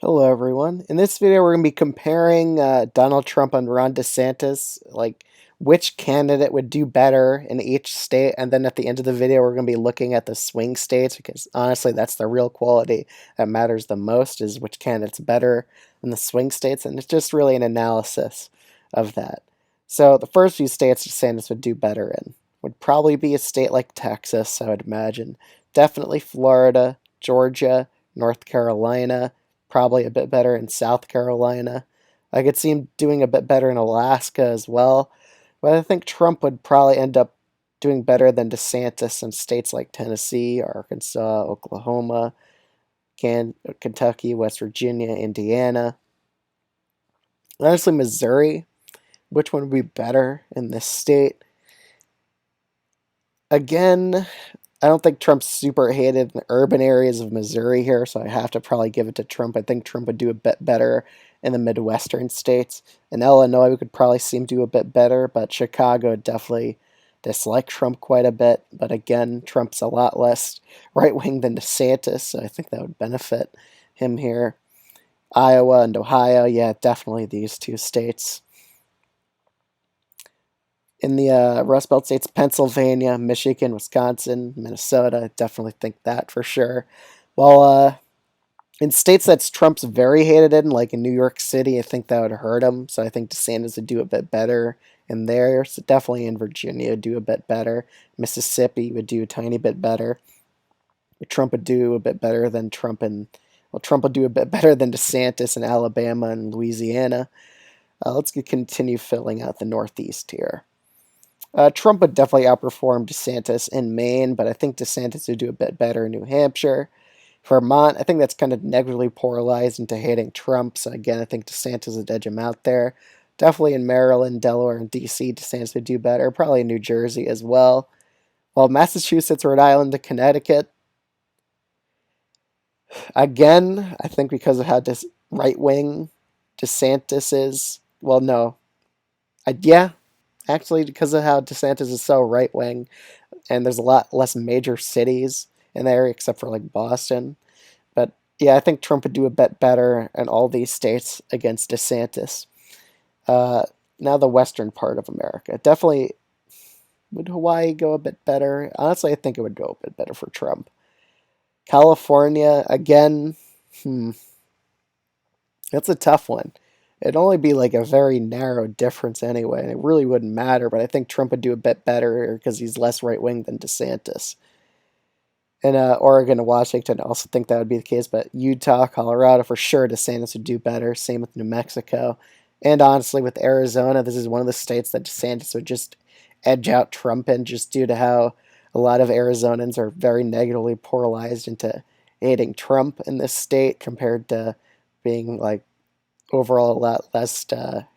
Hello, everyone. In this video, we're going to be comparing Donald Trump and Ron DeSantis, like which candidate would do better in each state. And then at the end of the video, we're going to be looking at the swing states because honestly, that's the real quality that matters the most is which candidate's better in the swing states. And it's just really an analysis of that. So the first few states DeSantis would do better in would probably be a state like Texas, I would imagine. Definitely Florida, Georgia, North Carolina, probably a bit better in South Carolina. I could see him doing a bit better in Alaska as well. But I think Trump would probably end up doing better than DeSantis in states like Tennessee, Arkansas, Oklahoma, Kentucky, West Virginia, Indiana. Honestly, Missouri, which one would be better in this state? Again, I don't think Trump's super hated in the urban areas of Missouri here, so I have to probably give it to Trump. I think Trump would do a bit better in the Midwestern states. In Illinois, we could probably see him do a bit better, but Chicago definitely dislike Trump quite a bit. But again, Trump's a lot less right wing than DeSantis, so I think that would benefit him here. Iowa and Ohio, yeah, definitely these two states. In the Rust Belt states, Pennsylvania, Michigan, Wisconsin, Minnesota. I definitely think that for sure. Well, in states that's Trump's very hated in, like in New York City, I think that would hurt him. So I think DeSantis would do a bit better in there. So definitely in Virginia, do a bit better. Mississippi would do a tiny bit better. But Trump would do a bit better than Trump would do a bit better than DeSantis in Alabama and Louisiana. Let's continue filling out the Northeast here. Trump would definitely outperform DeSantis in Maine, but I think DeSantis would do a bit better in New Hampshire. Vermont, I think that's kind of negatively polarized into hating Trump. So again, I think DeSantis would edge him out there. Definitely in Maryland, Delaware, and D.C., DeSantis would do better. Probably in New Jersey as well. While Massachusetts, Rhode Island, and Connecticut, again, I think because of how right wing DeSantis is. Well, no, yeah, actually, because of how DeSantis is so right wing, and there's a lot less major cities in there except for like Boston. But yeah, I think Trump would do a bit better in all these states against DeSantis. Uh, Now the western part of America. Definitely would Hawaii go a bit better? Honestly, I think it would go a bit better for Trump. California, again, hmm, that's a tough one. It'd only be like a very narrow difference anyway, and it really wouldn't matter, but I think Trump would do a bit better because he's less right wing than DeSantis. And Oregon and Washington, I also think that would be the case. But Utah, Colorado, for sure, DeSantis would do better. Same with New Mexico. And honestly, with Arizona, this is one of the states that DeSantis would just edge out Trump in just due to how a lot of Arizonans are very negatively polarized into hating Trump in this state compared to being like overall a lot less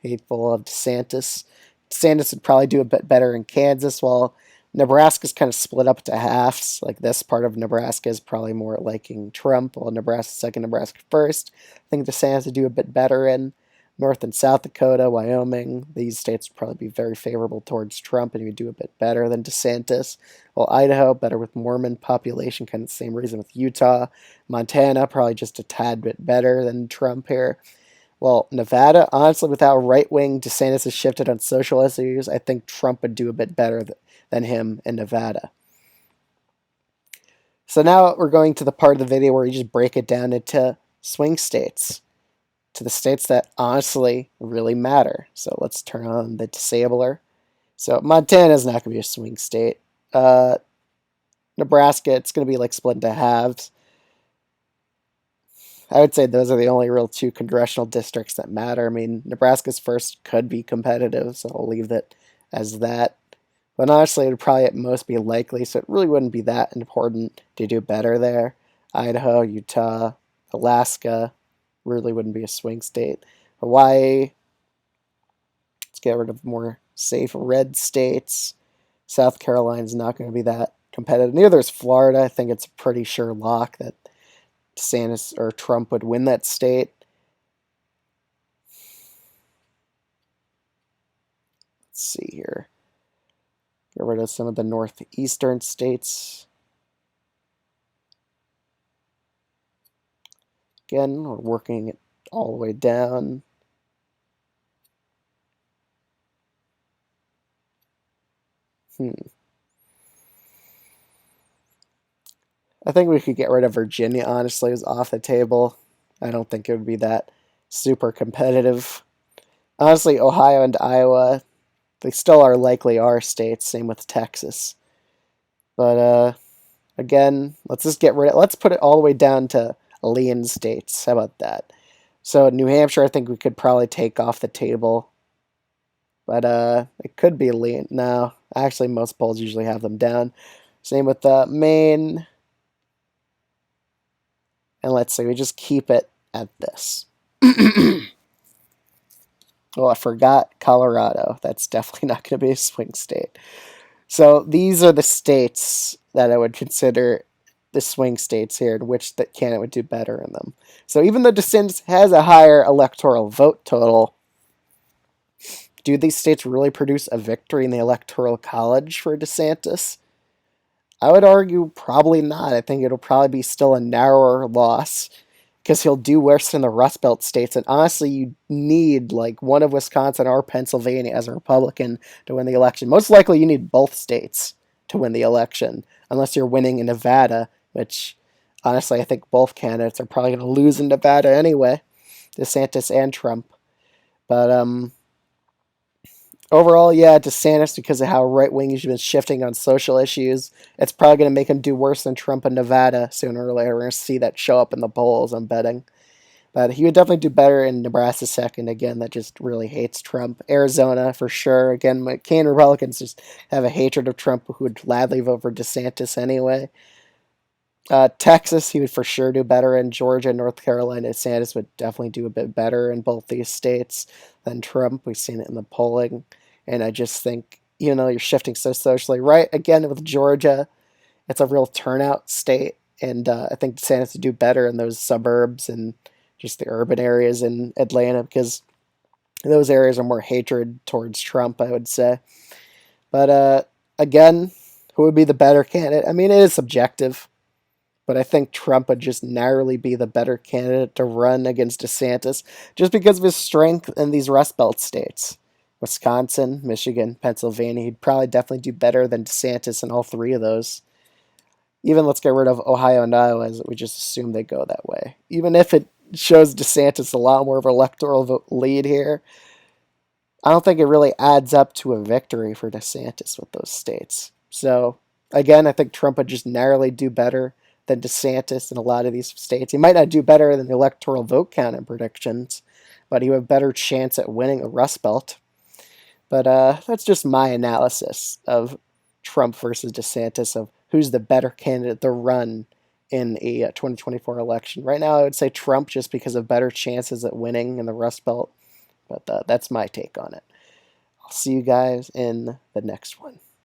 hateful of DeSantis. DeSantis would probably do a bit better in Kansas, while Nebraska's kind of split up to halves. Like this part of Nebraska is probably more liking Trump, while Nebraska second, Nebraska first. I think DeSantis would do a bit better in North and South Dakota, Wyoming. These states would probably be very favorable towards Trump, and he would do a bit better than DeSantis. While Idaho, better with Mormon population, kind of the same reason with Utah. Montana, probably just a tad bit better than Trump here. Well, Nevada, honestly, without right wing DeSantis has shifted on social issues, I think Trump would do a bit better than him in Nevada. So now we're going to the part of the video where you just break it down into swing states, to the states that honestly really matter. So let's turn on the disabler. So Montana is not going to be a swing state. Nebraska, it's going to be like split into halves. I would say those are the only real two congressional districts that matter. I mean, Nebraska's first could be competitive, so I'll leave it as that. But honestly, it would probably at most be likely, so it really wouldn't be that important to do better there. Idaho, Utah, Alaska really wouldn't be a swing state. Hawaii, let's get rid of more safe red states. South Carolina's not going to be that competitive. Neither is Florida. I think it's a pretty sure lock that DeSantis or Trump would win that state. Let's see here. Get rid of some of the northeastern states. Again, we're working it all the way down. I think we could get rid of Virginia, honestly, is off the table. I don't think it would be that super competitive. Honestly, Ohio and Iowa, they still are likely our states, same with Texas. But again, let's just get rid of let's put it all the way down to lean states. How about that? So New Hampshire, I think we could probably take off the table. But it could be lean. No, actually most polls usually have them down. Same with Maine. And let's say we just keep it at this. Oh, I forgot Colorado. That's definitely not going to be a swing state. So these are the states that I would consider the swing states here, in which the candidate would do better in them. So even though DeSantis has a higher electoral vote total, do these states really produce a victory in the electoral college for DeSantis? I would argue probably not. I think it'll probably be still a narrower loss because he'll do worse in the Rust Belt states. And honestly, you need like one of Wisconsin or Pennsylvania as a Republican to win the election. Most likely, you need both states to win the election, unless you're winning in Nevada, which honestly, I think both candidates are probably going to lose in Nevada anyway, DeSantis and Trump. But overall, yeah, DeSantis, because of how right wing he's been shifting on social issues, it's probably going to make him do worse than Trump in Nevada sooner or later. We're going to see that show up in the polls, I'm betting. But he would definitely do better in Nebraska second, again, that just really hates Trump. Arizona, for sure. Again, McCain Republicans just have a hatred of Trump who would gladly vote for DeSantis anyway. Texas, he would for sure do better in. Georgia, North Carolina, DeSantis would definitely do a bit better in both these states than Trump. We've seen it in the polling. And I just think, you're shifting so socially. Right, again, with Georgia, it's a real turnout state. And I think DeSantis would do better in those suburbs and just the urban areas in Atlanta because those areas are more hatred towards Trump, I would say. But again, who would be the better candidate? I mean, it is subjective, but I think Trump would just narrowly be the better candidate to run against DeSantis just because of his strength in these Rust Belt states. Wisconsin, Michigan, Pennsylvania, he'd probably definitely do better than DeSantis in all three of those. Even let's get rid of Ohio and Iowa, as we just assume they go that way. Even if it shows DeSantis a lot more of an electoral lead here, I don't think it really adds up to a victory for DeSantis with those states. So, again, I think Trump would just narrowly do better than DeSantis in a lot of these states. He might not do better than the electoral vote count in predictions, but he would have a better chance at winning the Rust Belt. But that's just my analysis of Trump versus DeSantis, of who's the better candidate to run in a 2024 election. Right now, I would say Trump just because of better chances at winning in the Rust Belt. But that's my take on it. I'll see you guys in the next one.